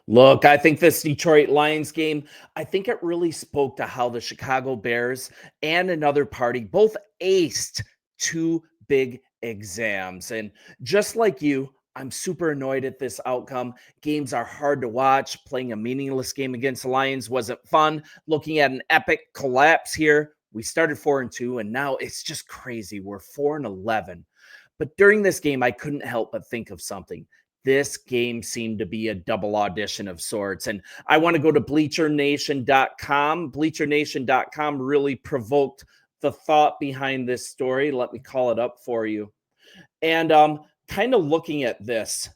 Look, I think this Detroit Lions game, I think it really spoke to how the Chicago Bears and another party both aced two big exams. And just like you, I'm super annoyed at this outcome. Games are hard to watch. Playing a meaningless game against the Lions wasn't fun. Looking at an epic collapse here, we started 4-2, and now it's just crazy. We're 4-11. But during this game, I couldn't help but think of something. This game seemed to be a double audition of sorts. And I want to go to bleachernation.com. Bleachernation.com really provoked the thought behind this story. Let me call it up for you. And kind of looking at this,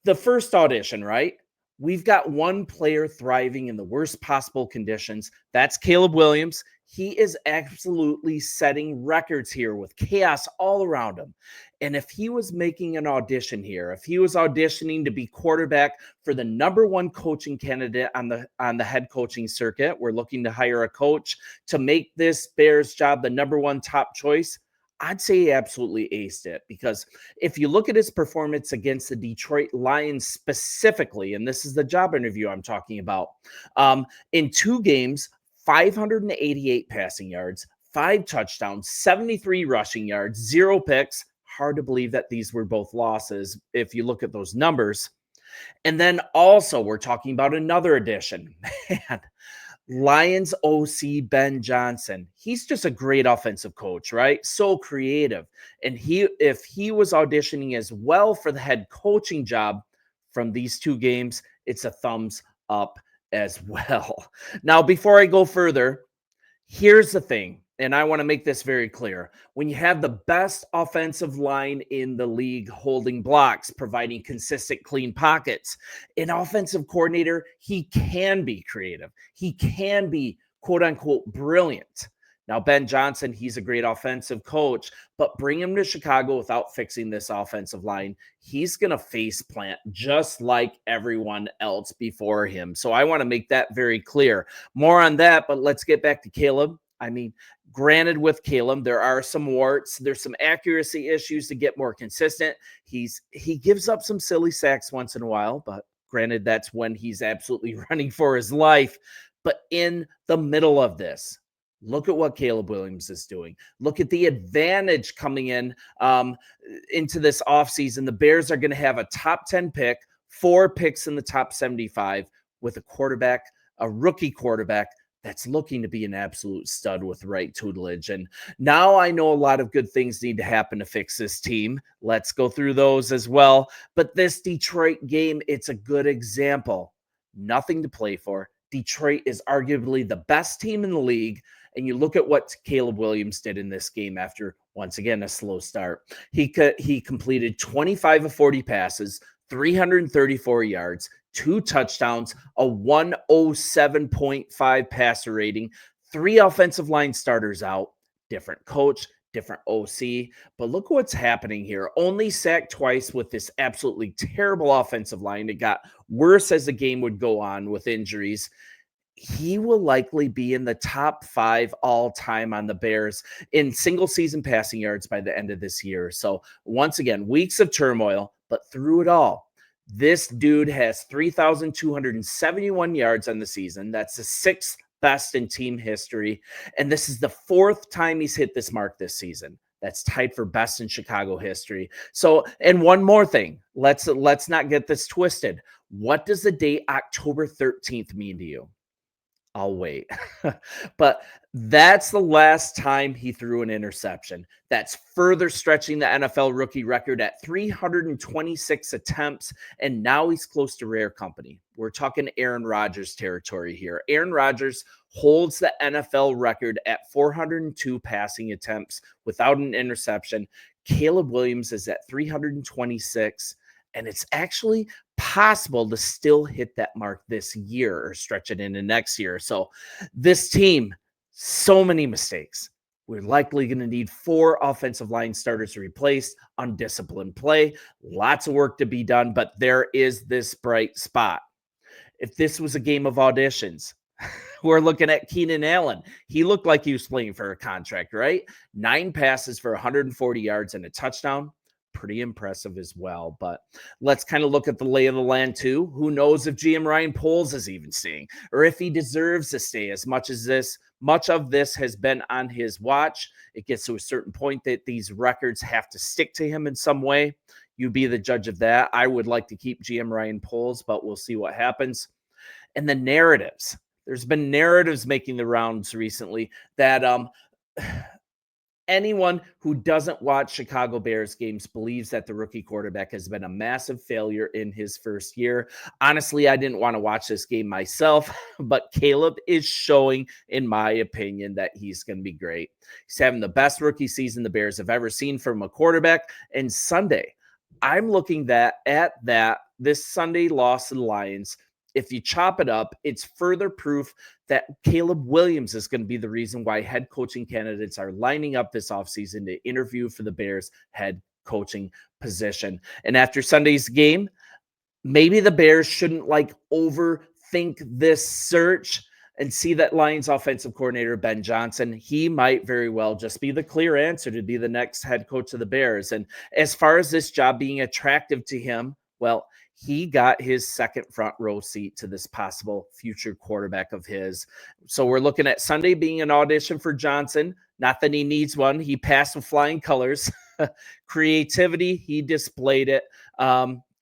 the first audition, right? We've got one player thriving in the worst possible conditions. That's Caleb Williams. He is absolutely setting records here with chaos all around him. And if he was making an audition here, if he was auditioning to be quarterback for the number one coaching candidate on the head coaching circuit, we're looking to hire a coach to make this Bears job the number one top choice. I'd say he absolutely aced it, because if you look at his performance against the Detroit Lions specifically, and this is the job interview I'm talking about, in two games, 588 passing yards, 5 touchdowns, 73 rushing yards, 0 picks. Hard to believe that these were both losses if you look at those numbers. And then also, we're talking about another addition. Man, Lions OC Ben Johnson. He's just a great offensive coach, right? So creative. And if he was auditioning as well for the head coaching job from these two games, it's a thumbs up as well. Now, before I go further, here's the thing, and I want to make this very clear. When you have the best offensive line in the league holding blocks, providing consistent, clean pockets, an offensive coordinator, he can be creative. He can be, quote unquote, brilliant. Now, Ben Johnson, he's a great offensive coach, but bring him to Chicago without fixing this offensive line, he's going to face plant just like everyone else before him. So I want to make that very clear. More on that, but let's get back to Caleb. I mean, granted, with Caleb, there are some warts. There's some accuracy issues to get more consistent. He gives up some silly sacks once in a while, but granted, that's when he's absolutely running for his life. But in the middle of this, look at what Caleb Williams is doing. Look at the advantage coming in into this offseason. The Bears are going to have a top 10 pick, 4 picks in the top 75 with a rookie quarterback that's looking to be an absolute stud with right tutelage. And now I know a lot of good things need to happen to fix this team. Let's go through those as well. But this Detroit game, it's a good example. Nothing to play for. Detroit is arguably the best team in the league. And you look at what Caleb Williams did in this game after, once again, a slow start. He completed 25 of 40 passes, 334 yards, 2 touchdowns, a 107.5 passer rating, 3 offensive line starters out, different coach, different OC. But look what's happening here. Only sacked twice with this absolutely terrible offensive line. It got worse as the game would go on with injuries. He will likely be in the top 5 all time on the Bears in single season passing yards by the end of this year. So once again, weeks of turmoil, but through it all, this dude has 3,271 yards on the season. That's the 6th best in team history. And this is the 4th time he's hit this mark this season. That's tied for best in Chicago history. So, and one more thing, let's not get this twisted. What does the date October 13th mean to you? I'll wait. But that's the last time he threw an interception. That's further stretching the NFL rookie record at 326 attempts, and now he's close to rare company. We're talking Aaron Rodgers territory here. Aaron Rodgers holds the NFL record at 402 passing attempts without an interception. Caleb Williams is at 326. And it's actually possible to still hit that mark this year or stretch it into next year. So this team, so many mistakes. We're likely going to need 4 offensive line starters to replace, undisciplined play, lots of work to be done, but there is this bright spot. If this was a game of auditions, we're looking at Keenan Allen. He looked like he was playing for a contract, right? 9 passes for 140 yards and a touchdown. pretty impressive as well. But let's kind of look at the lay of the land too. Who knows if GM Ryan Poles is even staying or if he deserves to stay as much of this has been on his watch. It gets to a certain point that these records have to stick to him in some way. You be the judge of that. I would like to keep GM Ryan Poles, but we'll see what happens. And the narratives. There's been narratives making the rounds recently that anyone who doesn't watch Chicago Bears games believes that the rookie quarterback has been a massive failure in his first year. Honestly, I didn't want to watch this game myself, but Caleb is showing, in my opinion, that he's going to be great. He's having the best rookie season the Bears have ever seen from a quarterback. And Sunday, I'm looking at this Sunday loss to the Lions. If you chop it up, it's further proof that Caleb Williams is going to be the reason why head coaching candidates are lining up this offseason to interview for the Bears head coaching position. And after Sunday's game, maybe the Bears shouldn't overthink this search and see that Lions offensive coordinator Ben Johnson. He might very well just be the clear answer to be the next head coach of the Bears. And as far as this job being attractive to him, well, he got his second front row seat to this possible future quarterback of his. So we're looking at Sunday being an audition for Johnson. Not that he needs one. He passed with flying colors. Creativity, he displayed it.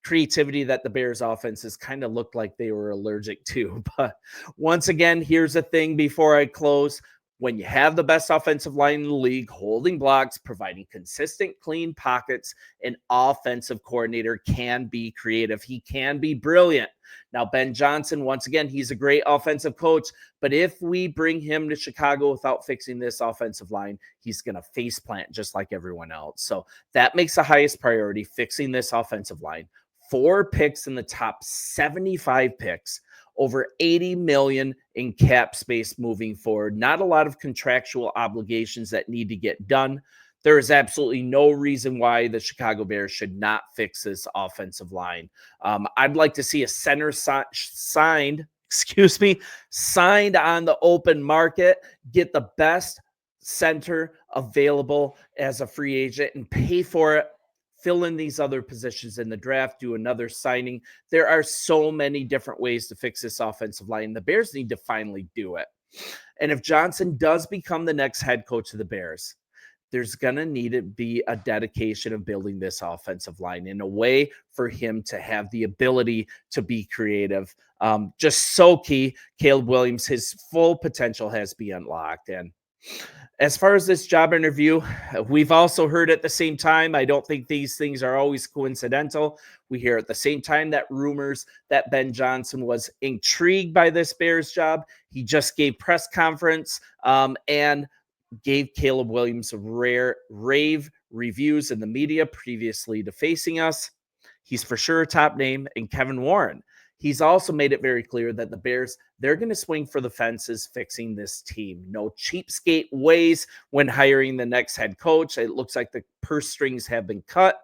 Creativity that the Bears offenses kind of looked like they were allergic to. But once again, here's the thing before I close. When you have the best offensive line in the league, holding blocks, providing consistent, clean pockets, an offensive coordinator can be creative. He can be brilliant. Now, Ben Johnson, once again, he's a great offensive coach, but if we bring him to Chicago without fixing this offensive line, he's going to faceplant just like everyone else. So that makes the highest priority, fixing this offensive line. 4 picks in the top 75 picks. Over $80 million in cap space moving forward. Not a lot of contractual obligations that need to get done. There is absolutely no reason why the Chicago Bears should not fix this offensive line. I'd like to see a center signed on the open market, get the best center available as a free agent and pay for it. Fill in these other positions in the draft, do another signing. There are so many different ways to fix this offensive line. The Bears need to finally do it. And if Johnson does become the next head coach of the Bears, there's going to need to be a dedication of building this offensive line in a way for him to have the ability to be creative. Just so key. Caleb Williams, his full potential has been unlocked. And as far as this job interview, we've also heard at the same time, I don't think these things are always coincidental. We hear at the same time that rumors that Ben Johnson was intrigued by this Bears job. He just gave press conference and gave Caleb Williams rave reviews in the media previously to facing us. He's for sure a top name. And Kevin Warren, he's also made it very clear that the Bears, they're going to swing for the fences fixing this team. No cheapskate ways when hiring the next head coach. It looks like the purse strings have been cut.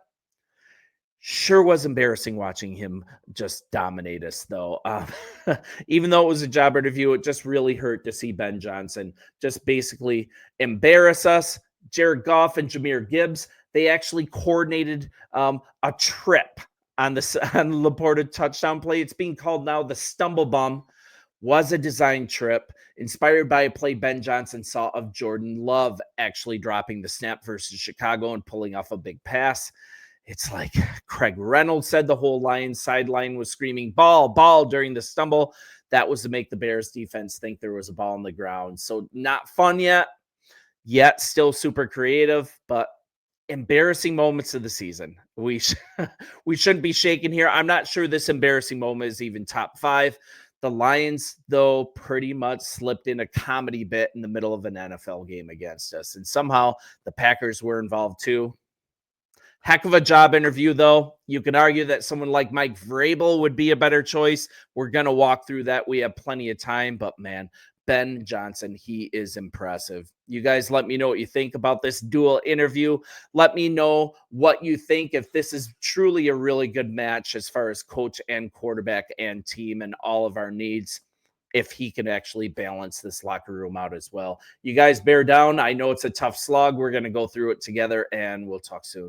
Sure was embarrassing watching him just dominate us, though. Even though it was a job interview, it just really hurt to see Ben Johnson just basically embarrass us. Jared Goff and Jahmyr Gibbs, they actually coordinated a trip on the Laporta touchdown play. It's being called now the Stumble Bum. Was a design trip inspired by a play Ben Johnson saw of Jordan Love actually dropping the snap versus Chicago and pulling off a big pass. It's like Craig Reynolds said the whole Lions sideline was screaming ball, ball during the stumble. That was to make the Bears defense think there was a ball on the ground. So not fun yet still super creative, but embarrassing moments of the season. We shouldn't be shaken here. I'm not sure this embarrassing moment is even top 5. The Lions, though, pretty much slipped in a comedy bit in the middle of an NFL game against us. And somehow the Packers were involved too. Heck of a job interview, though. You can argue that someone like Mike Vrabel would be a better choice. We're going to walk through that. We have plenty of time, but man, Ben Johnson, he is impressive. You guys let me know what you think about this dual interview. Let me know what you think, if this is truly a really good match as far as coach and quarterback and team and all of our needs, if he can actually balance this locker room out as well. You guys bear down. I know it's a tough slog. We're going to go through it together, and we'll talk soon.